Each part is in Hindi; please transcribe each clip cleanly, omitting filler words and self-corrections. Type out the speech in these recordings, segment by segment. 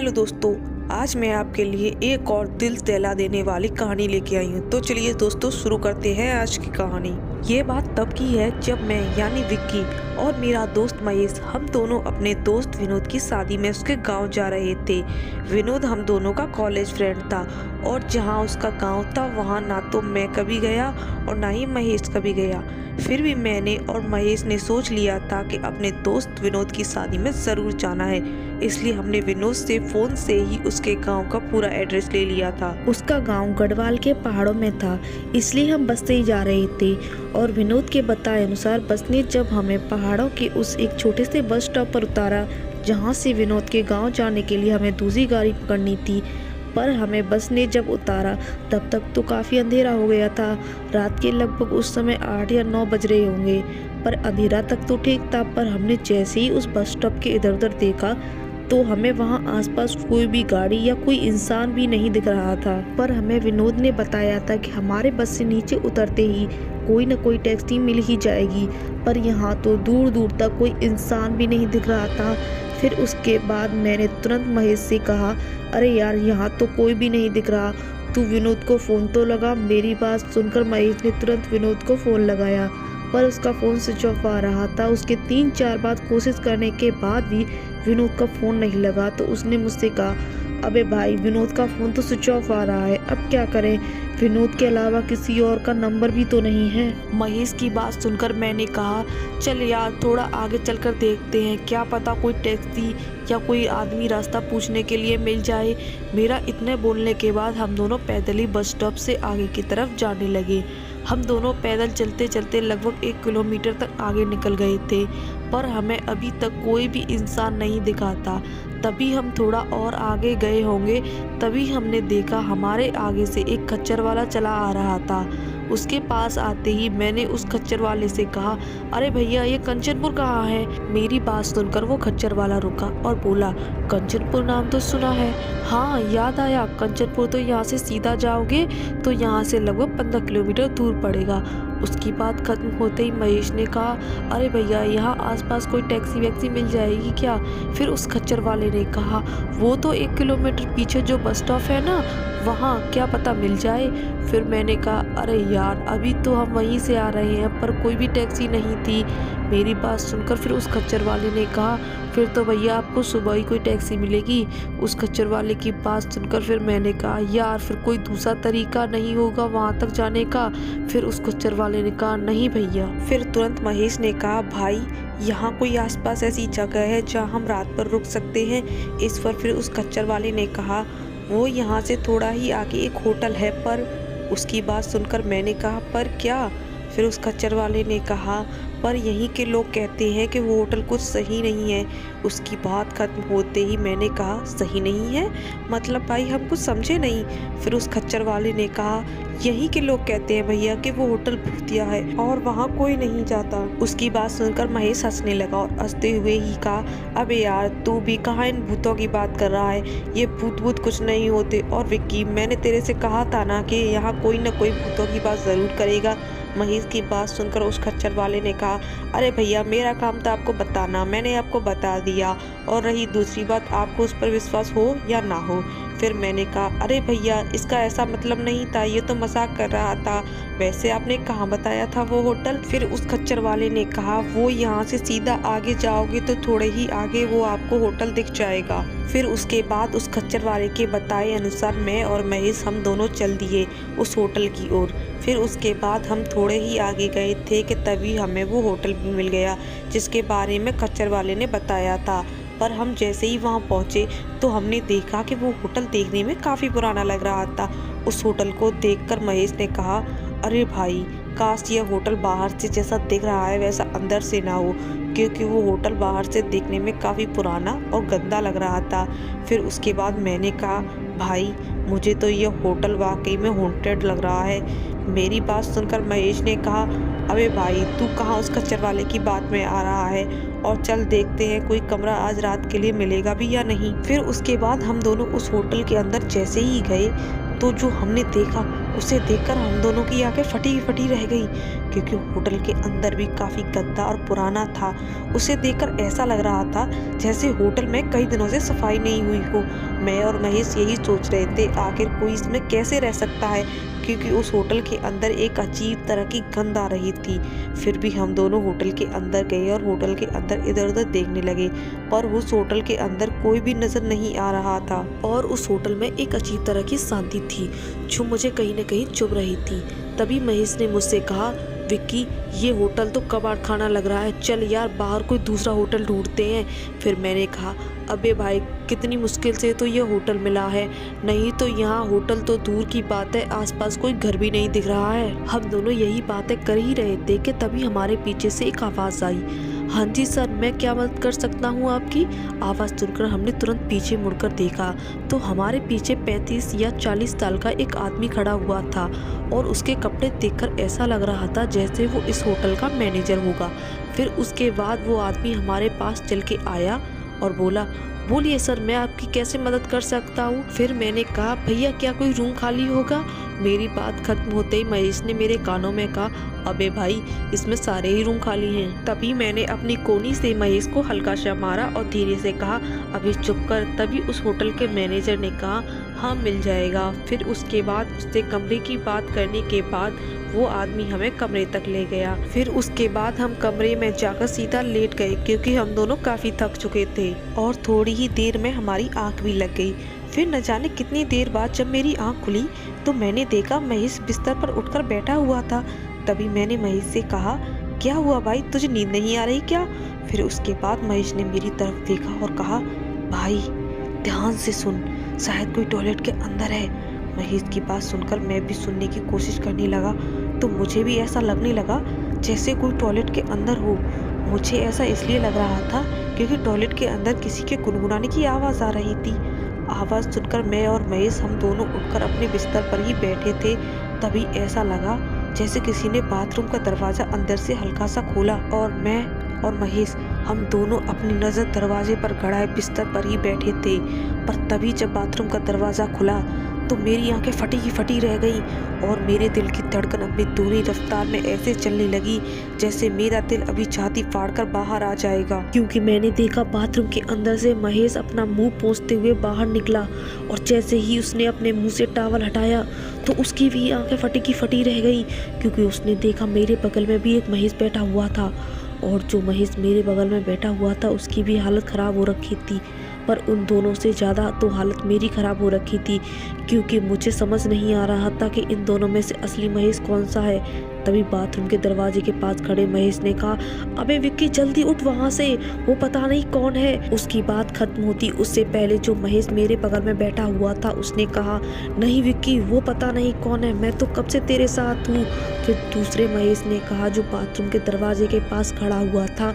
हेलो दोस्तों, आज मैं आपके लिए एक और दिल दहला देने वाली कहानी लेके आई हूँ। तो चलिए दोस्तों शुरू करते हैं आज की कहानी। ये बात तब की है जब मैं यानी विक्की और मेरा दोस्त महेश हम दोनों अपने दोस्त विनोद की शादी में उसके गांव जा रहे थे। विनोद हम दोनों का कॉलेज फ्रेंड था और जहाँ उसका गांव था वहाँ ना तो मैं कभी गया और ना ही महेश कभी गया। फिर भी मैंने और महेश ने सोच लिया था कि अपने दोस्त विनोद की शादी में ज़रूर जाना है, इसलिए हमने विनोद से फ़ोन से ही उसके गांव का पूरा एड्रेस ले लिया था। उसका गांव गढ़वाल के पहाड़ों में था, इसलिए हम बस से ही जा रहे थे। और विनोद के बताए अनुसार बस ने जब हमें पहाड़ों के उस एक छोटे से बस स्टॉप पर उतारा जहां से विनोद के गांव जाने के लिए हमें दूसरी गाड़ी पकड़नी थी, पर हमें बस ने जब उतारा तब तक तो काफ़ी अंधेरा हो गया था। रात के लगभग उस समय 8 या 9 बज रहे होंगे, पर अंधेरा तक तो ठीक था। पर हमने जैसे ही उस बस स्टॉप के इधर उधर देखा तो हमें वहां आसपास कोई भी गाड़ी या कोई इंसान भी नहीं दिख रहा था। पर हमें विनोद ने बताया था कि हमारे बस से नीचे उतरते ही कोई न कोई टैक्सी मिल ही जाएगी, पर यहाँ तो दूर दूर तक कोई इंसान भी नहीं दिख रहा था। फिर उसके बाद मैंने तुरंत महेश से कहा, अरे यार यहाँ तो कोई भी नहीं दिख रहा, तू विनोद को फ़ोन तो लगा। मेरी बात सुनकर महेश ने तुरंत विनोद को फ़ोन लगाया, पर उसका फ़ोन स्विच ऑफ आ रहा था। उसके 3-4 बार कोशिश करने के बाद भी विनोद का फ़ोन नहीं लगा तो उसने मुझसे कहा, अबे भाई विनोद का फ़ोन तो स्विच ऑफ आ रहा है, अब क्या करें? विनोद के अलावा किसी और का नंबर भी तो नहीं है। महेश की बात सुनकर मैंने कहा, चल यार थोड़ा आगे चलकर देखते हैं, क्या पता कोई टैक्सी या कोई आदमी रास्ता पूछने के लिए मिल जाए। मेरा इतने बोलने के बाद हम दोनों पैदल ही बस स्टॉप से आगे की तरफ जाने लगे। हम दोनों पैदल चलते चलते लगभग 1 किलोमीटर तक आगे निकल गए थे, पर हमें अभी तक कोई भी इंसान नहीं दिखा था। तभी हम थोड़ा और आगे गए होंगे, तभी हमने देखा हमारे आगे से एक खच्चर वाला चला आ रहा था। उसके पास आते ही मैंने उस खच्चर वाले से कहा, अरे भैया ये कंचनपुर कहाँ है? मेरी बात सुनकर वो खच्चर वाला रुका और बोला, कंचनपुर नाम तो सुना है। हाँ याद आया, कंचनपुर तो यहाँ से सीधा जाओगे तो यहाँ से लगभग 15 किलोमीटर दूर पड़ेगा। उसकी बात खत्म होते ही महेश ने कहा, अरे भैया यहाँ आसपास कोई टैक्सी वैक्सी मिल जाएगी क्या? फिर उस खच्चर वाले ने कहा, वो तो 1 किलोमीटर पीछे जो बस स्टॉप है ना, वहाँ क्या पता मिल जाए। फिर मैंने कहा, अरे यार अभी तो हम वहीं से आ रहे हैं, पर कोई भी टैक्सी नहीं थी। मेरी बात सुनकर फिर उस खच्चर वाले ने कहा, फिर तो भैया आपको सुबह ही कोई टैक्सी मिलेगी। उस खच्चर वाले की बात सुनकर फिर मैंने कहा, यार फिर कोई दूसरा तरीका नहीं होगा वहाँ तक जाने का? फिर उस खच्चर वाले ने कहा, नहीं भैया। फिर तुरंत महेश ने कहा, भाई यहाँ कोई आसपास ऐसी जगह है जहाँ हम रात पर रुक सकते हैं? इस पर फिर उस खच्चर वाले ने कहा, वो यहाँ से थोड़ा ही आगे एक होटल है। पर उसकी बात सुनकर मैंने कहा, पर क्या? फिर उस खच्चर वाले ने कहा, पर यहीं के लोग कहते हैं कि वो होटल कुछ सही नहीं है। उसकी बात खत्म होते ही मैंने कहा, सही नहीं है मतलब भाई हम कुछ समझे नहीं। फिर उस खच्चर वाले ने कहा, यहीं के लोग कहते हैं भैया कि वो होटल भूतिया है और वहाँ कोई नहीं जाता। उसकी बात सुनकर महेश हंसने लगा और हंसते हुए ही कहा, अबे यार तू भी कहाँ इन भूतों की बात कर रहा है, ये भूत कुछ नहीं होते। और विक्की मैंने तेरे से कहा था ना कि यहाँ कोई ना कोई भूतों की बात ज़रूर करेगा। महेश की बात सुनकर उस खच्चर वाले ने कहा, अरे भैया मेरा काम था आपको बताना, मैंने आपको बता दिया, और रही दूसरी बात आपको उस पर विश्वास हो या ना हो। फिर मैंने कहा, अरे भैया इसका ऐसा मतलब नहीं था, ये तो मजाक कर रहा था। वैसे आपने कहाँ बताया था वो होटल? फिर उस खच्चर वाले ने कहा, वो यहाँ से सीधा आगे जाओगे तो थोड़े ही आगे वो आपको होटल दिख जाएगा। फिर उसके बाद उस खच्चर वाले के बताए अनुसार मैं और महेश हम दोनों चल दिए उस होटल की ओर। फिर उसके बाद हम थोड़े ही आगे गए थे कि तभी हमें वो होटल भी मिल गया जिसके बारे में खच्चर वाले ने बताया था। पर हम जैसे ही वहाँ पहुँचे तो हमने देखा कि वो होटल देखने में काफ़ी पुराना लग रहा था। उस होटल को देखकर महेश ने कहा, अरे भाई काश ये होटल बाहर से जैसा दिख रहा है वैसा अंदर से ना हो, क्योंकि वो होटल बाहर से देखने में काफ़ी पुराना और गंदा लग रहा था। फिर उसके बाद मैंने कहा, भाई मुझे तो ये होटल वाकई में हॉन्टेड लग रहा है। मेरी बात सुनकर महेश ने कहा, अबे भाई तू कहाँ उस खच्चर वाले की बात में आ रहा है, और चल देखते हैं कोई कमरा आज रात के लिए मिलेगा भी या नहीं। फिर उसके बाद हम दोनों उस होटल के अंदर जैसे ही गए तो जो हमने देखा उसे देखकर हम दोनों की आंखें फटी फटी रह गई, क्योंकि होटल के अंदर भी काफ़ी गंदा और पुराना था। उसे देखकर ऐसा लग रहा था जैसे होटल में कई दिनों से सफाई नहीं हुई हो। मैं और महेश यही सोच रहे थे आखिर कोई इसमें कैसे रह सकता है, क्योंकि उस होटल के अंदर एक अजीब तरह की गंध आ रही थी। फिर भी हम दोनों होटल के अंदर गए और होटल के अंदर इधर उधर देखने लगे, पर उस होटल के अंदर कोई भी नजर नहीं आ रहा था। और उस होटल में एक अजीब तरह की शांति थी जो मुझे कहीं न कहीं चुभ रही थी। तभी महेश ने मुझसे कहा, विक्की ये होटल तो कबाड़ खाना लग रहा है, चल यार बाहर कोई दूसरा होटल ढूंढते हैं। फिर मैंने कहा, अबे भाई कितनी मुश्किल से तो ये होटल मिला है, नहीं तो यहाँ होटल तो दूर की बात है, आसपास कोई घर भी नहीं दिख रहा है। हम दोनों यही बातें कर ही रहे थे कि तभी हमारे पीछे से एक आवाज़ आई। हाँ जी सर, मैं क्या मदद कर सकता हूँ आपकी? आवाज़ सुनकर हमने तुरंत पीछे मुड़कर देखा तो हमारे पीछे 35 या 40 साल का एक आदमी खड़ा हुआ था और उसके कपड़े देखकर ऐसा लग रहा था जैसे वो इस होटल का मैनेजर होगा। फिर उसके बाद वो आदमी हमारे पास चल के आया और बोला, बोलिए सर मैं आपकी कैसे मदद कर सकता हूँ? फिर मैंने कहा, भैया क्या कोई रूम खाली होगा? मेरी बात खत्म होते ही महेश ने मेरे कानों में कहा, अबे भाई इसमें सारे ही रूम खाली हैं। तभी मैंने अपनी कोनी से महेश को हल्का सा मारा और धीरे से कहा, अभी चुप कर। तभी उस होटल के मैनेजर ने कहा, हाँ मिल जाएगा। फिर उसके बाद उससे कमरे की बात करने के बाद वो आदमी हमें कमरे तक ले गया। फिर उसके बाद हम कमरे में जाकर सीधा लेट गए, क्योंकि हम दोनों काफ़ी थक चुके थे और थोड़ी ही देर में हमारी आँख भी लग गई। फिर न जाने कितनी देर बाद जब मेरी आँख खुली तो मैंने देखा महेश बिस्तर पर उठकर बैठा हुआ था। तभी मैंने महेश से कहा, क्या हुआ भाई, तुझे नींद नहीं आ रही क्या? फिर उसके बाद महेश ने मेरी तरफ देखा और कहा, भाई ध्यान से सुन, शायद कोई टॉयलेट के अंदर है। महेश की बात सुनकर मैं भी सुनने की कोशिश करने लगा तो मुझे भी ऐसा लगने लगा जैसे कोई टॉयलेट के अंदर हो। मुझे ऐसा इसलिए लग रहा था क्योंकि टॉयलेट के अंदर किसी के गुनगुनाने की आवाज़ आ रही थी। आवाज़ सुनकर मैं और महेश हम दोनों उठकर अपने बिस्तर पर ही बैठे थे। तभी ऐसा लगा जैसे किसी ने बाथरूम का दरवाज़ा अंदर से हल्का सा खोला और मैं और महेश हम दोनों अपनी नज़र दरवाजे पर गड़ाए बिस्तर पर ही बैठे थे। पर तभी जब बाथरूम का दरवाज़ा खुला तो मेरी आंखें फटी की फटी रह गई और मेरे दिल की धड़कन अपनी दूनी रफ्तार में ऐसे चलने लगी जैसे मेरा दिल अभी छाती फाड़कर बाहर आ जाएगा, क्योंकि मैंने देखा बाथरूम के अंदर से महेश अपना मुंह पोंछते हुए बाहर निकला और जैसे ही उसने अपने मुंह से टॉवल हटाया तो उसकी भी आंखें फटी की फटी रह गई, क्योंकि उसने देखा मेरे बगल में भी एक महेश बैठा हुआ था और जो महेश मेरे बगल में बैठा हुआ था उसकी भी हालत ख़राब हो रखी थी। पर उन दोनों से ज़्यादा तो हालत मेरी ख़राब हो रखी थी, क्योंकि मुझे समझ नहीं आ रहा था कि इन दोनों में से असली महेश कौन सा है। तभी बाथरूम के दरवाजे के पास खड़े महेश ने कहा, अबे विक्की जल्दी उठ वहाँ से, वो पता नहीं कौन है। उसकी बात खत्म होती उससे पहले जो महेश मेरे बगल में बैठा हुआ था उसने कहा, नहीं विक्की वो पता नहीं कौन है, मैं तो कब से तेरे साथ हूँ। फिर दूसरे महेश ने कहा जो बाथरूम के दरवाजे के पास खड़ा हुआ था,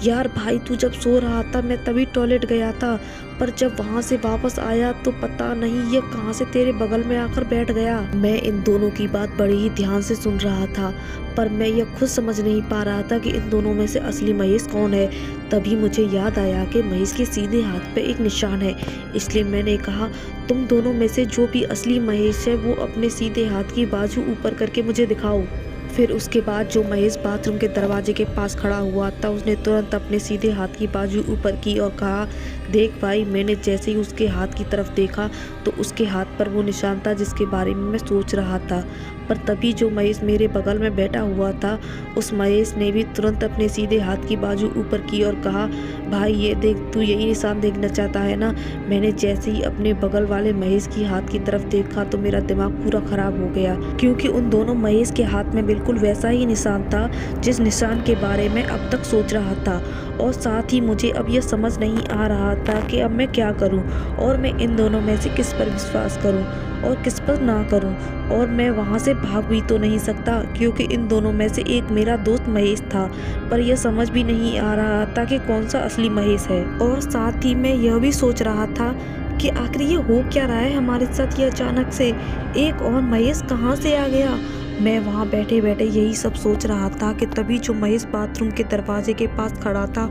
यार भाई तू जब सो रहा था मैं तभी टॉयलेट गया था, पर जब वहाँ से वापस आया तो पता नहीं ये कहाँ से तेरे बगल में आकर बैठ गया। मैं इन दोनों की बात बड़े ही ध्यान से सुन रहा था, पर मैं यह खुद समझ नहीं पा रहा था कि इन दोनों में से असली महेश कौन है। तभी मुझे याद आया कि महेश के सीधे हाथ पे एक निशान है, इसलिए मैंने कहा, तुम दोनों में से जो भी असली महेश है वो अपने सीधे हाथ की बाजू ऊपर करके मुझे दिखाओ। फिर उसके बाद जो महेश बाथरूम के दरवाजे के पास खड़ा हुआ था उसने तुरंत अपने सीधे हाथ की बाजू ऊपर की और कहा, देख भाई। मैंने जैसे ही उसके हाथ की तरफ देखा तो उसके हाथ पर वो निशान था जिसके बारे में मैं सोच रहा था। पर तभी जो महेश मेरे बगल में बैठा हुआ था उस महेश ने भी तुरंत अपने सीधे हाथ की बाजू ऊपर की और कहा, भाई ये देख, तू यही निशान देखना चाहता है ना? मैंने जैसे ही अपने बगल वाले महेश की हाथ की तरफ देखा तो मेरा दिमाग पूरा ख़राब हो गया, क्योंकि उन दोनों महेश के हाथ में बिल्कुल वैसा ही निशान था जिस निशान के बारे में अब तक सोच रहा था। और साथ ही मुझे अब यह समझ नहीं आ रहा था कि अब मैं क्या करूं और मैं इन दोनों में से किस पर विश्वास करूं और किस पर ना करूं। और मैं वहां से भाग भी तो नहीं सकता, क्योंकि इन दोनों में से एक मेरा दोस्त महेश था, पर यह समझ भी नहीं आ रहा था कि कौन सा असली महेश है। और साथ ही मैं यह भी सोच रहा था कि आखिर ये हो क्या रहा है हमारे साथ, ये अचानक से एक और महेश कहाँ से आ गया। मैं वहाँ बैठे बैठे यही सब सोच रहा था कि तभी जो महेश बाथरूम के दरवाजे के पास खड़ा था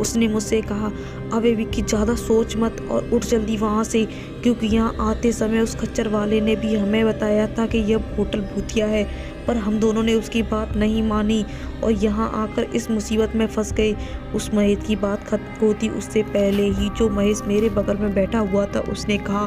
उसने मुझसे कहा, अबे विक्की ज़्यादा सोच मत और उठ जल्दी वहाँ से, क्योंकि यहाँ आते समय उस खच्चर वाले ने भी हमें बताया था कि यह होटल भूतिया है, पर हम दोनों ने उसकी बात नहीं मानी और यहाँ आकर इस मुसीबत में फंस गए। उस महेश की बात खत्म होती उससे पहले ही जो महेश मेरे बगल में बैठा हुआ था उसने कहा,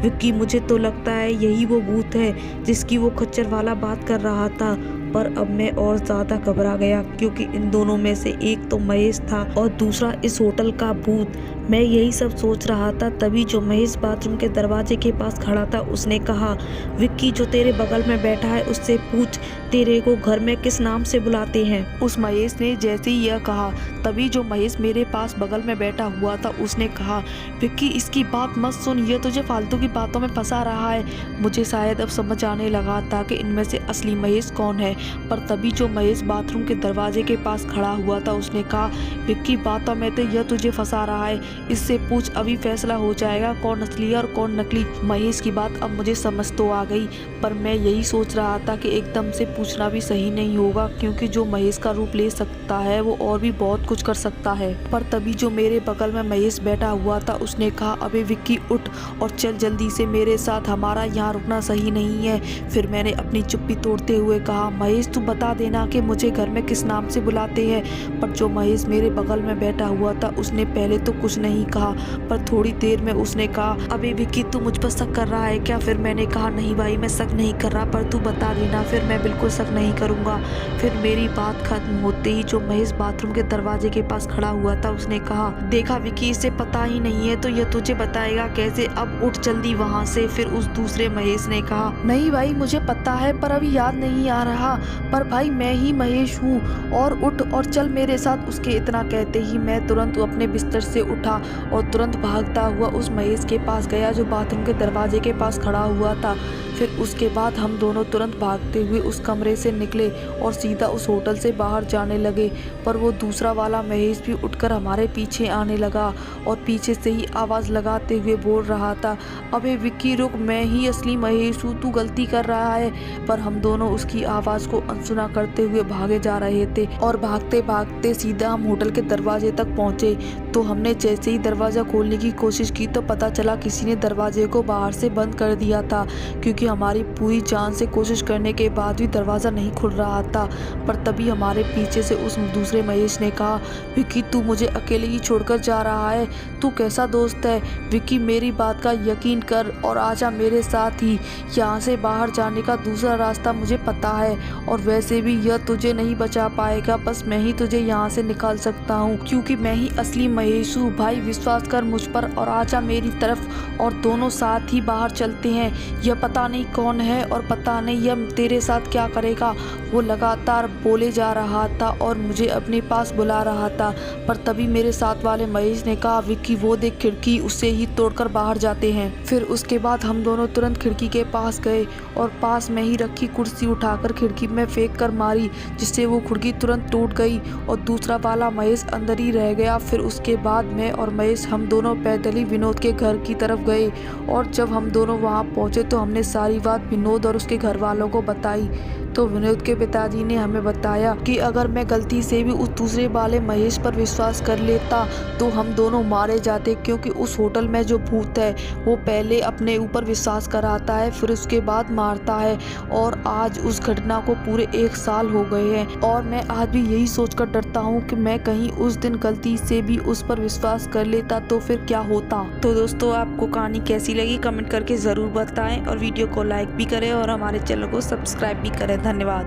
विक्की मुझे तो लगता है यही वो भूत है जिसकी वो खच्चर वाला बात कर रहा था। पर अब मैं और ज़्यादा घबरा गया, क्योंकि इन दोनों में से एक तो महेश था और दूसरा इस होटल का भूत। मैं यही सब सोच रहा था, तभी जो महेश बाथरूम के दरवाजे के पास खड़ा था उसने कहा, विक्की जो तेरे बगल में बैठा है उससे पूछ तेरे को घर में किस नाम से बुलाते हैं। उस महेश ने जैसे ही यह कहा, तभी जो महेश मेरे पास बगल में बैठा हुआ था उसने कहा, विक्की इसकी बात मत सुन, यह तुझे फालतू की बातों में फंसा रहा है। मुझे शायद अब समझ आने लगा था कि इनमें से असली महेश कौन है, पर तभी जो महेश बाथरूम के दरवाजे के पास खड़ा हुआ था उसने कहा, विक्की बातों में तो यह तुझे फंसा रहा है, इससे पूछ अभी फैसला हो जाएगा कौन असली है और कौन नकली। महेश की बात अब मुझे समझ तो आ गई, पर मैं यही सोच रहा था कि एकदम से पूछना भी सही नहीं होगा, क्योंकि जो महेश का रूप ले सकता है वो और भी बहुत कुछ कर सकता है। पर तभी जो मेरे बगल में महेश बैठा हुआ था उसने कहा, अबे विक्की उठ और चल जल्दी से मेरे साथ, हमारा यहाँ रुकना सही नहीं है। फिर मैंने अपनी चुप्पी तोड़ते हुए कहा, महेश तू बता देना कि मुझे घर में किस नाम से बुलाते हैं। पर जो महेश मेरे बगल में बैठा हुआ था उसने पहले तो कुछ नहीं कहा, पर थोड़ी देर में उसने कहा, अबे विक्की तू मुझ पर शक कर रहा है क्या? फिर मैंने कहा, नहीं भाई मैं शक नहीं कर रहा, पर तू बता देना, फिर मैं बिल्कुल शक नहीं करूँगा। फिर मेरी बात खत्म होते ही जो महेश बाथरूम के दरवाजे के पास खड़ा हुआ था उसने कहा, देखा विक्की इसे पता ही नहीं है तो यह तुझे बताएगा कैसे, अब उठ जल्दी वहाँ से। फिर उस दूसरे महेश ने कहा, नहीं भाई मुझे पता है पर अभी याद नहीं आ रहा, पर भाई मैं ही महेश हूँ, और उठ और चल मेरे साथ। उसके इतना कहते ही मैं तुरंत अपने बिस्तर से उठा और तुरंत भागता हुआ उस महेश के पास गया जो बाथरूम के दरवाजे के पास खड़ा हुआ था। फिर उसके बाद हम दोनों तुरंत भागते हुए उस कमरे से निकले और सीधा उस होटल से बाहर जाने लगे। पर वो दूसरा वाला महेश भी उठकर हमारे पीछे आने लगा और पीछे से ही आवाज़ लगाते हुए बोल रहा था, अबे विक्की रुक, मैं ही असली महेश हूँ, तू गलती कर रहा है। पर हम दोनों उसकी आवाज़ को अनसुना करते हुए भागे जा रहे थे और भागते भागते सीधा हम होटल के दरवाजे तक पहुँचे। तो हमने जैसे ही दरवाज़ा खोलने की कोशिश की तो पता चला किसी ने दरवाजे को बाहर से बंद कर दिया था, क्योंकि हमारी पूरी जान से कोशिश करने के बाद भी दरवाज़ा नहीं खुल रहा था। पर तभी हमारे पीछे से उस दूसरे महेश ने कहा, विक्की तू मुझे अकेले ही छोड़कर जा रहा है, तू कैसा दोस्त है? विक्की मेरी बात का यकीन कर और आजा मेरे साथ ही, यहाँ से बाहर जाने का दूसरा रास्ता मुझे पता है, और वैसे भी यह तुझे नहीं बचा पाएगा, बस मैं ही तुझे यहाँ से निकाल सकता हूँ, क्योंकि मैं ही असली महेश हूँ। भाई विश्वास कर मुझ पर और आजा मेरी तरफ और दोनों साथ ही बाहर चलते हैं। यह पता नहीं कौन है और पता नहीं यह तेरे साथ क्या करेगा। वो लगातार बोले जा रहा था और मुझे अपने पास बुला रहा था। पर तभी मेरे साथ वाले महेश ने कहा, विक्की वो देख खिड़की, उससे ही तोड़कर बाहर जाते हैं। फिर उसके बाद हम दोनों तुरंत खिड़की के पास गए और पास में ही रखी कुर्सी उठाकर खिड़की में फेंक कर मारी, जिससे वो खिड़की तुरंत टूट गई और दूसरा वाला महेश अंदर ही रह गया। फिर उसके बाद मैं और महेश हम दोनों पैदल ही विनोद के घर की तरफ गए, और जब हम दोनों वहाँ पहुँचे तो हमने सारी बात विनोद और उसके घर वालों को बताई। तो विनोद के पिताजी ने हमें बताया कि अगर मैं गलती से भी उस दूसरे वाले महेश पर विश्वास कर लेता तो हम दोनों मारे जाते, क्योंकि उस होटल में जो भूत है वो पहले अपने ऊपर विश्वास कराता है फिर उसके बाद मारता है। और आज उस घटना को पूरे 1 साल हो गए हैं और मैं आज भी यही सोचकर डरता हूँ कि मैं कहीं उस दिन गलती से भी उस पर विश्वास कर लेता तो फिर क्या होता। तो दोस्तों आपको कहानी कैसी लगी कमेंट करके ज़रूर बताएं और वीडियो को लाइक भी करें और हमारे चैनल को सब्सक्राइब भी करें। धन्यवाद।